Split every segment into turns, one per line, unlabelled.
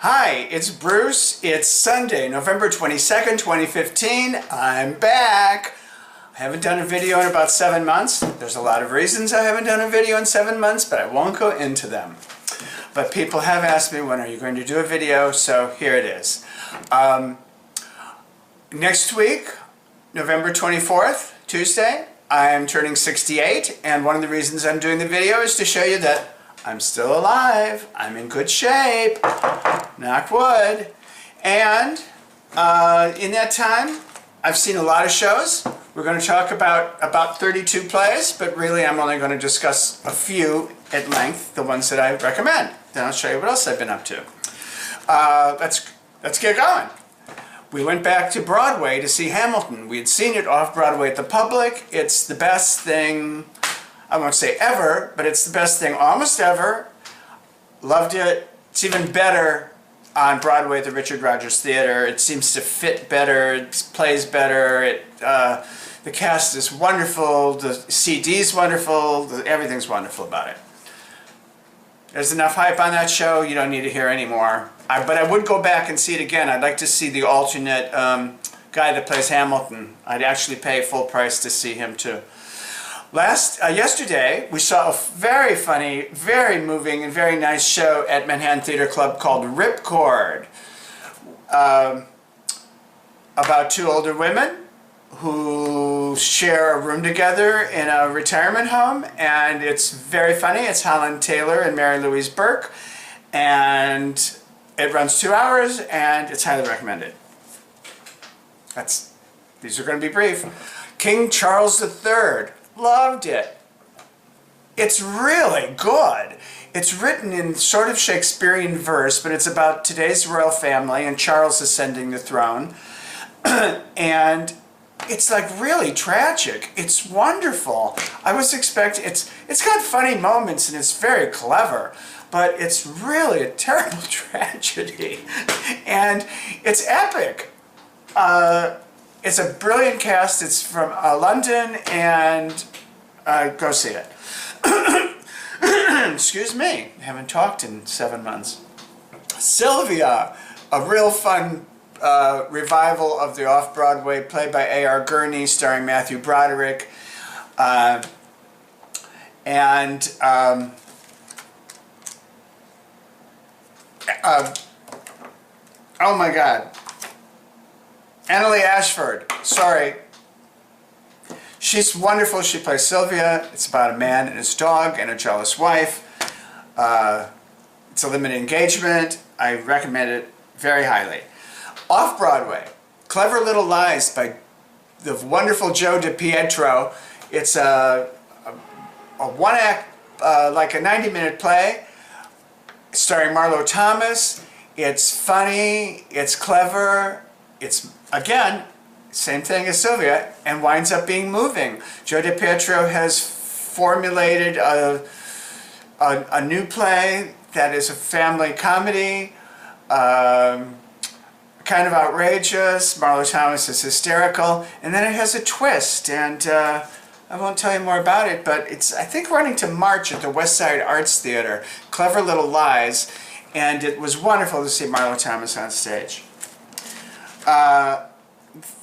Hi, it's Bruce. It's Sunday, November 22nd, 2015. I'm back. I haven't done a video in about 7 months. There's a lot of reasons I haven't done a video in 7 months, but I won't go into them. But people have asked me, when are you going to do a video? So here it is. Next week, November 24th, Tuesday, I am turning 68, and one of the reasons I'm doing the video is to show you that I'm still alive, I'm in good shape, knock wood, and in that time, I've seen a lot of shows. We're going to talk about 32 plays, but really I'm only going to discuss a few at length, the ones that I recommend. Then I'll show you what else I've been up to. Let's get going. We went back to Broadway to see Hamilton. We had seen it off-Broadway at the Public. It's the best thing, I won't say ever, but it's the best thing almost ever. Loved it. It's even better on Broadway at the Richard Rodgers Theater. It seems to fit better, it plays better, the cast is wonderful, the CD's wonderful, everything's wonderful about it. There's enough hype on that show, you don't need to hear any more. But I would go back and see it again. I'd like to see the alternate guy that plays Hamilton. I'd actually pay full price to see him too. Yesterday, we saw a very funny, very moving, and very nice show at Manhattan Theater Club called Ripcord. About two older women who share a room together in a retirement home, and it's very funny. It's Holland Taylor and Mary Louise Burke, and it runs 2 hours, and it's highly recommended. These are going to be brief. King Charles III. Loved it. It's really good. It's written in sort of Shakespearean verse, but it's about today's royal family and Charles ascending the throne. And it's like really tragic. It's wonderful. I was expecting, it's got funny moments and it's very clever, but it's really a terrible tragedy. And it's epic. It's a brilliant cast. It's from London, and go see it. Excuse me, I haven't talked in 7 months. Sylvia, a real fun revival of the Off-Broadway play by A.R. Gurney, starring Matthew Broderick. Oh my God. Annalee Ashford, sorry. She's wonderful. She plays Sylvia. It's about a man and his dog and a jealous wife. It's a limited engagement. I recommend it very highly. Off-Broadway, Clever Little Lies by the wonderful Joe DiPietro. It's a one-act, like a 90-minute play starring Marlo Thomas. It's funny, it's clever, it's, again, same thing as Sylvia, and winds up being moving. Joe DiPietro has formulated a new play that is a family comedy, kind of outrageous. Marlo Thomas is hysterical, and then it has a twist, and I won't tell you more about it, but it's, I think, running to March at the West Side Arts Theater. Clever Little Lies, and it was wonderful to see Marlo Thomas on stage.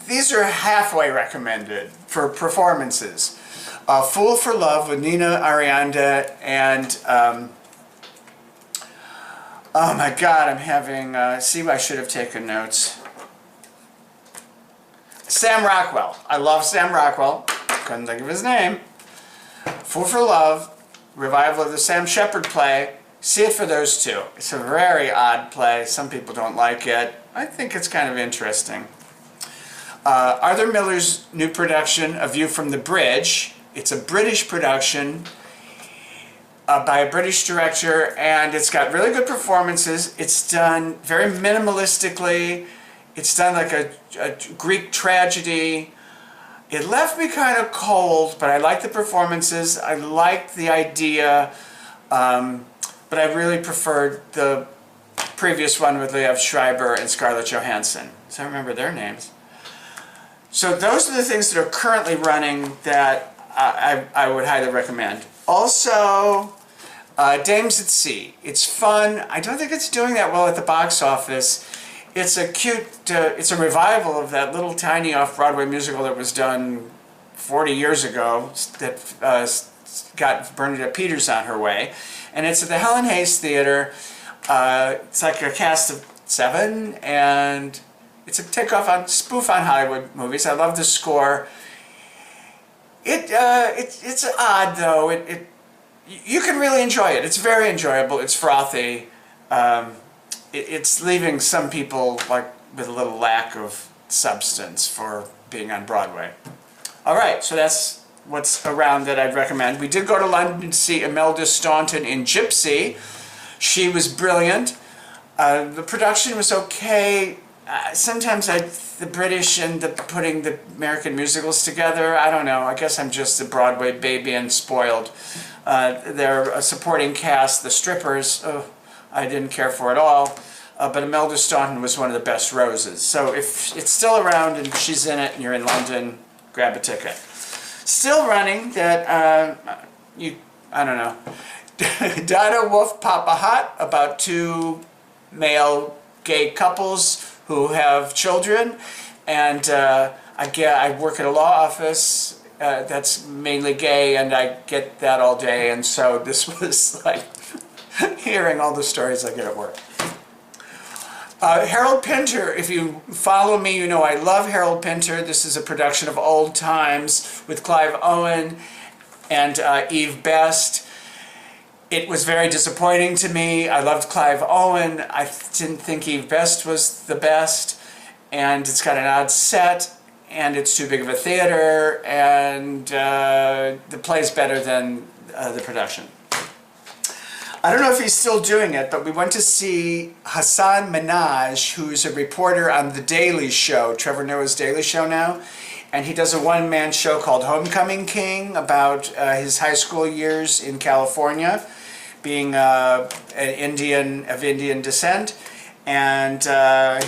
These are halfway recommended for performances. Fool for Love with Nina Arianda and, oh my God, I'm having, see, I should have taken notes. Sam Rockwell. I love Sam Rockwell. Couldn't think of his name. Fool for Love, revival of the Sam Shepard play. See it for those two. It's a very odd play. Some people don't like it. I think it's kind of interesting. Arthur Miller's new production, A View from the Bridge. It's a British production by a British director, and it's got really good performances. It's done very minimalistically. It's done like a Greek tragedy. It left me kind of cold, but I like the performances. I liked the idea, but I really preferred the previous one with Liev Schreiber and Scarlett Johansson. So I remember their names. So those are the things that are currently running that I would highly recommend. Also, Dames at Sea. It's fun. I don't think it's doing that well at the box office. It's a cute, it's a revival of that little tiny off-Broadway musical that was done 40 years ago that got Bernadette Peters on her way. And it's at the Helen Hayes Theater. It's like a cast of 7, and it's a spoof on Hollywood movies. I love the score. It's odd though. You can really enjoy it. It's very enjoyable. It's frothy. It's leaving some people like with a little lack of substance for being on Broadway. All right, so that's what's around that I'd recommend. We did go to London to see Imelda Staunton in Gypsy. She was brilliant. The production was okay. Sometimes the British and putting the American musicals together, I don't know. I guess I'm just a Broadway baby and spoiled. Their supporting cast, the strippers, I didn't care for at all. But Imelda Staunton was one of the best roses. So if it's still around and she's in it and you're in London, grab a ticket. Still running that, I don't know. Dada Wolf Papa Hot, about 2 male gay couples who have children, and I work at a law office that's mainly gay, and I get that all day, and so this was like hearing all the stories I get at work. Harold Pinter, if you follow me, you know I love Harold Pinter. This is a production of Old Times with Clive Owen and Eve Best. It was very disappointing to me. I loved Clive Owen. I didn't think Eve Best was the best. And it's got an odd set, and it's too big of a theater, and the play's better than the production. I don't know if he's still doing it, but we went to see Hasan Minhaj, who's a reporter on The Daily Show, Trevor Noah's Daily Show now. And he does a one-man show called Homecoming King about his high school years in California, being an Indian of Indian descent. And I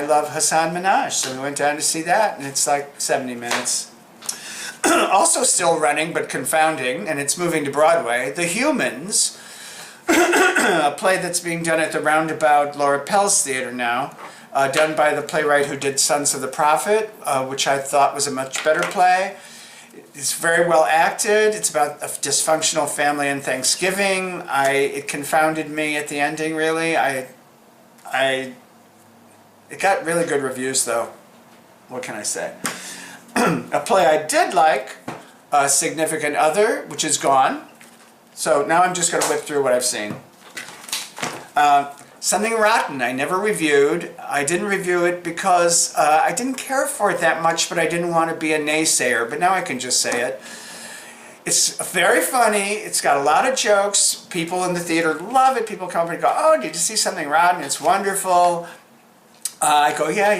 love Hasan Minhaj, so we went down to see that, and it's like 70 minutes. Also still running, but confounding, and it's moving to Broadway, The Humans, a play that's being done at the Roundabout Laura Pels Theater now, done by the playwright who did Sons of the Prophet, which I thought was a much better play. It's very well acted. It's about a dysfunctional family and Thanksgiving. It confounded me at the ending, really. It got really good reviews, though. What can I say? A play I did like, Significant Other, which is gone. So now I'm just going to whip through what I've seen. Something Rotten, I never reviewed. I didn't review it because I didn't care for it that much, but I didn't want to be a naysayer. But now I can just say it. It's very funny. It's got a lot of jokes. People in the theater love it. People come up and go, "Oh, did you see Something Rotten? It's wonderful." I go, yeah,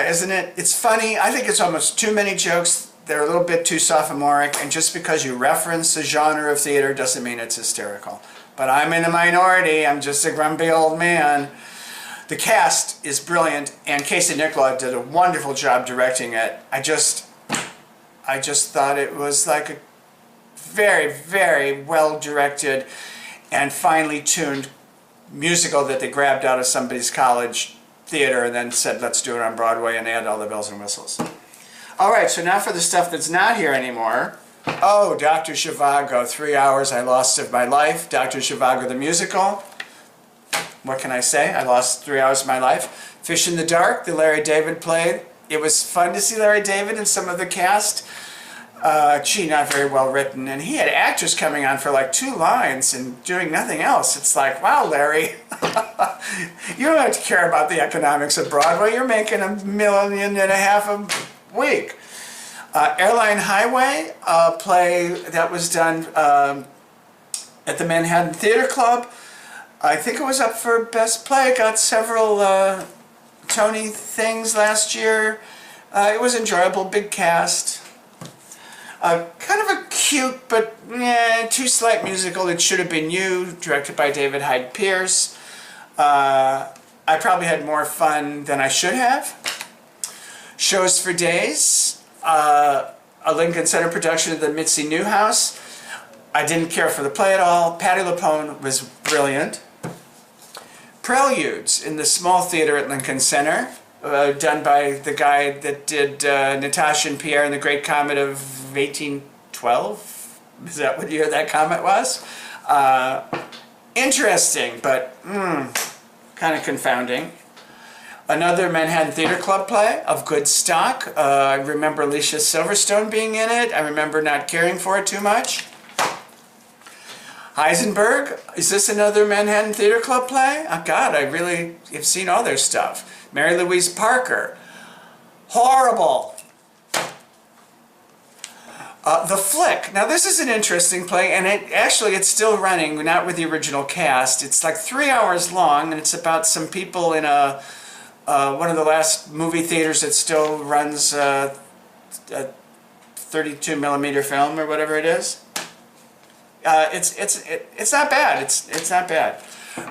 isn't it? It's funny. I think it's almost too many jokes. They're a little bit too sophomoric, and just because you reference the genre of theater doesn't mean it's hysterical. But I'm in the minority. I'm just a grumpy old man. The cast is brilliant, and Casey Nicholaw did a wonderful job directing it. I just thought it was like a very, very well-directed and finely tuned musical that they grabbed out of somebody's college theater and then said, let's do it on Broadway and add all the bells and whistles. All right, so now for the stuff that's not here anymore. Oh, Dr. Zhivago, 3 hours I lost of my life. Dr. Zhivago the musical. What can I say? I lost 3 hours of my life. Fish in the Dark, the Larry David played. It was fun to see Larry David and some of the cast. Not very well written. And he had actors coming on for like 2 lines and doing nothing else. It's like, wow, Larry, you don't have to care about the economics of Broadway. You're making $1.5 million a week. Airline Highway, a play that was done at the Manhattan Theater Club. I think it was up for Best Play. It got several Tony things last year. It was enjoyable, big cast. Kind of a cute but too slight musical, It Should Have Been You, directed by David Hyde Pierce. I probably had more fun than I should have. Shows for Days, a Lincoln Center production of the Mitzi Newhouse. I didn't care for the play at all. Patti LuPone was brilliant. Preludes in the small theater at Lincoln Center, done by the guy that did Natasha and Pierre in the Great Comet of 1812. Is that what year that comet was? Interesting, but kind of confounding. Another Manhattan Theater Club play of good stock. I remember Alicia Silverstone being in it. I remember not caring for it too much. Heisenberg, is this another Manhattan Theater Club play? Oh God, I really have seen all their stuff. Mary Louise Parker. Horrible. The Flick. Now this is an interesting play, and it's still running, not with the original cast. It's like 3 hours long, and it's about some people in a one of the last movie theaters that still runs a 32mm film or whatever it is. It's not bad. It's not bad.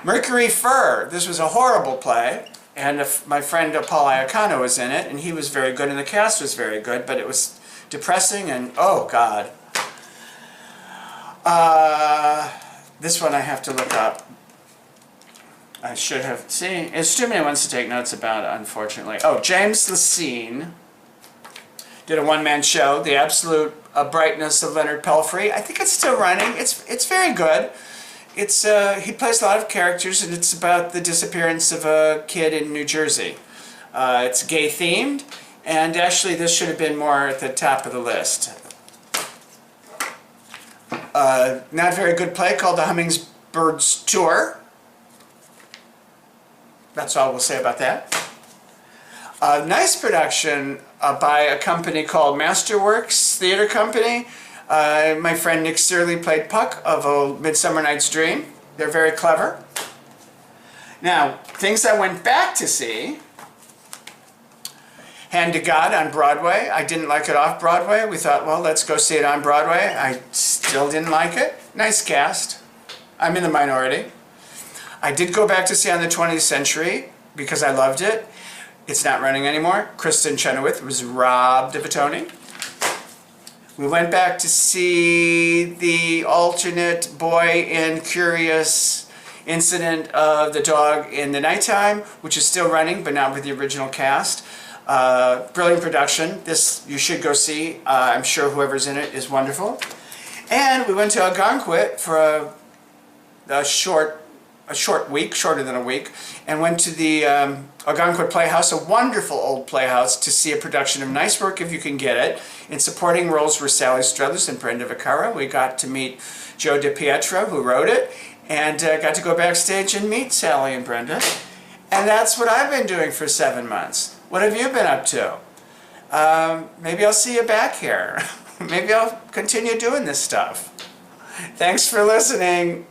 Mercury Fur. This was a horrible play, and my friend Paul Iacano was in it, and he was very good, and the cast was very good, but it was depressing and oh God. This one I have to look up. I should have seen. It's too many ones to take notes about, unfortunately. Oh, James Lacine did a one-man show, The Absolute Brightness of Leonard Pelfrey. I think it's still running. It's very good. It's he plays a lot of characters, and it's about the disappearance of a kid in New Jersey. It's gay themed, and actually this should have been more at the top of the list. Not very good play called The Hummingbirds Tour. That's all we'll say about that. Nice production by a company called Masterworks Theater Company. My friend Nick Searley played Puck of A Midsummer Night's Dream. They're very clever. Now, things I went back to see. Hand to God on Broadway. I didn't like it off Broadway. We thought, well, let's go see it on Broadway. I still didn't like it. Nice cast. I'm in the minority. I did go back to see On the 20th Century because I loved it. It's not running anymore. Kristen Chenoweth was robbed of a Tony. We went back to see the alternate Boy and Curious Incident of the Dog in the Nighttime, which is still running, but not with the original cast. Brilliant production. This you should go see. I'm sure whoever's in it is wonderful. And we went to Algonquin for a short week, shorter than a week, and went to the Algonquin Playhouse, a wonderful old playhouse, to see a production of Nice Work If You Can Get It. In supporting roles were Sally Struthers and Brenda Vaccaro. We got to meet Joe DiPietro, who wrote it, and got to go backstage and meet Sally and Brenda. And that's what I've been doing for 7 months. What have you been up to? Maybe I'll see you back here. Maybe I'll continue doing this stuff. Thanks for listening.